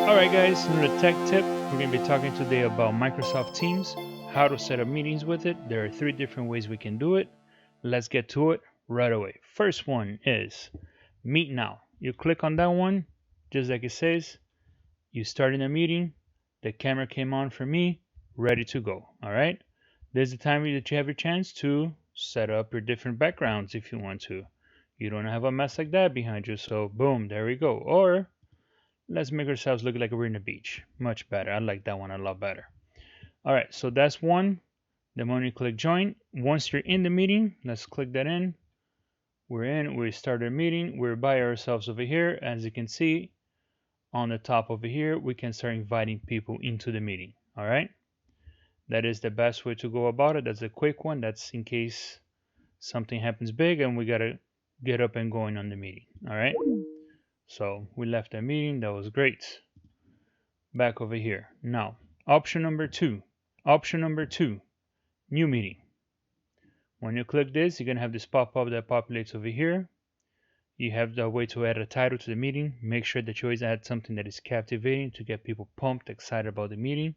Alright guys, another tech tip. We're going to be talking today about Microsoft Teams, how to set up meetings with it. There are 3 different ways we can do it. Let's get to it right away. First one is Meet Now. You click on that one, just like it says. You start in a meeting. The camera came on for me, ready to go. Alright? There's the time that you have your chance to set up your different backgrounds if you want to. You don't have a mess like that behind you, so boom, there we go. Or let's make ourselves look like we're in the beach. Much better. I like that one a lot better. All right, so that's one. The moment you click join, once you're in the meeting, let's click that in. We're in, we started a meeting. We're by ourselves over here. As you can see on the top over here, we can start inviting people into the meeting. All right, that is the best way to go about it. That's a quick one. That's in case something happens big and we got to get up and going on the meeting. All right, so we left the meeting. That was great. Back over here. Now, option number two. Option number two, new meeting. When you click this, you're going to have this pop-up that populates over here. You have the way to add a title to the meeting. Make sure that you always add something that is captivating to get people pumped, excited about the meeting.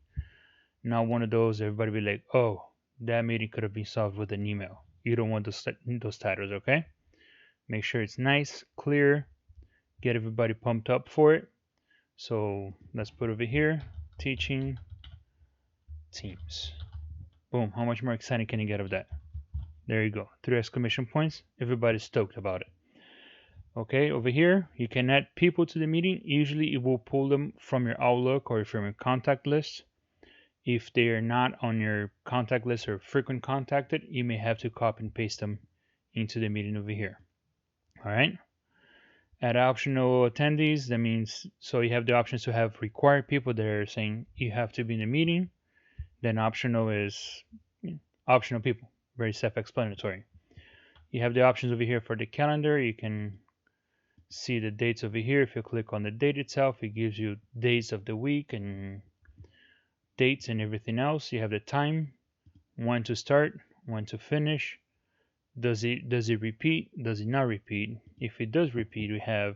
Not one of those everybody be like, oh, that meeting could have been solved with an email. You don't want those titles, okay? Make sure it's nice, clear, get everybody pumped up for it. So let's put over here, teaching Teams. Boom, how much more exciting can you get of that? There you go, 3 exclamation points. Everybody's stoked about it. Okay, over here, you can add people to the meeting. Usually it will pull them from your Outlook or from your contact list. If they are not on your contact list or frequent contacted, you may have to copy and paste them into the meeting over here. All right. Add optional attendees. That means, so you have the options to have required people that are saying you have to be in the meeting. Then optional is optional people. Very self-explanatory. You have the options over here for the calendar. You can see the dates over here. If you click on the date itself, it gives you days of the week and dates and everything else. You have the time, when to start, when to finish. Does it repeat? Does it not repeat? If it does repeat, we have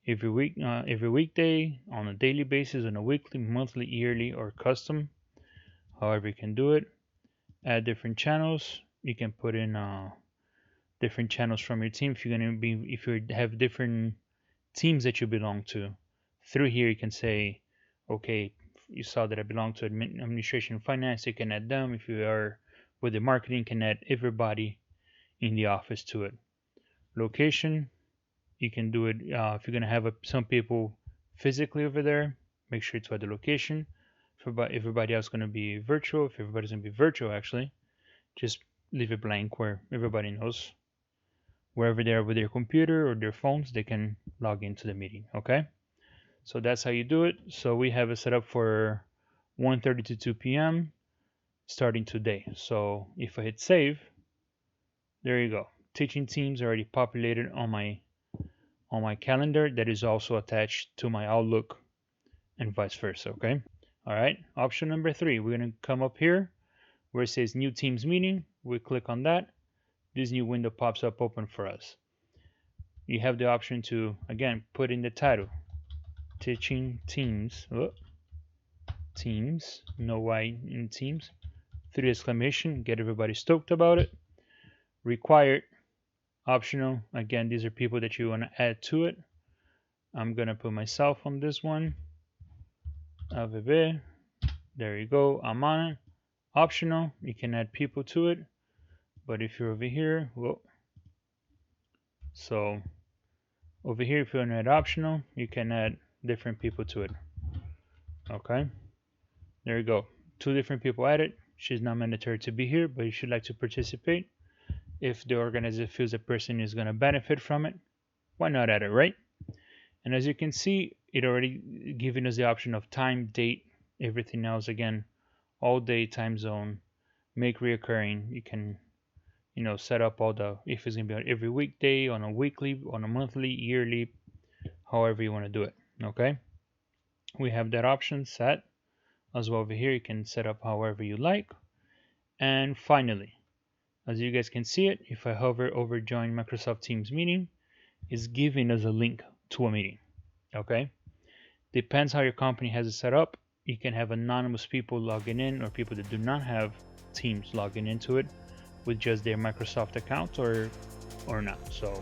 every weekday, on a daily basis, on a weekly, monthly, yearly, or custom. However you can do it. Add different channels. You can put in different channels from your team. If you have different teams that you belong to, through here you can say, okay, you saw that I belong to administration and finance. You can add them. If you are with the marketing, you can add everybody in the office to it. Location, you can do it if you're gonna have some people physically over there. Make sure to add the location. If everybody else is gonna be virtual, if everybody's gonna be virtual, actually, just leave it blank where everybody knows. Wherever they are with their computer or their phones, they can log into the meeting. Okay, so that's how you do it. So we have it set up for 1:30 to 2 p.m. starting today. So if I hit save, there you go. Teaching Teams already populated on my calendar. That is also attached to my Outlook and vice versa. Okay. All right. Option number 3. We're gonna come up here where it says New Teams Meeting. We click on that. This new window pops up open for us. You have the option to, again, put in the title, Teaching Teams. Teams, no Y in Teams. 3 exclamation, get everybody stoked about it. Required, optional. Again, these are people that you want to add to it. I'm gonna put myself on this one. AVB. There you go. I'm on it. Optional. You can add people to it. But if you're over here, well, so over here, if you want to add optional, you can add different people to it. Okay. There you go. 2 different people added. She's not mandatory to be here, but you should like to participate. If the organizer feels a person is going to benefit from it, why not add it, right? And as you can see, it already giving us the option of time, date, everything else. Again, all day, time zone, make reoccurring. You can, set up all the, if it's going to be on every weekday, on a weekly, on a monthly, yearly, however you want to do it. Okay. We have that option set as well over here. You can set up however you like. And finally, as you guys can see it, if I hover over join Microsoft Teams meeting, it's giving us a link to a meeting. Okay. Depends how your company has it set up. You can have anonymous people logging in, or people that do not have Teams logging into it with just their Microsoft account, or not. So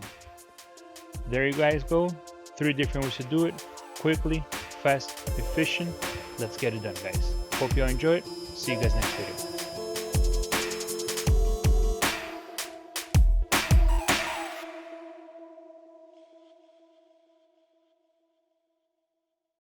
there you guys go. 3 different ways to do it: quickly, fast, efficient. Let's get it done, guys. Hope y'all enjoy it. See you guys next video.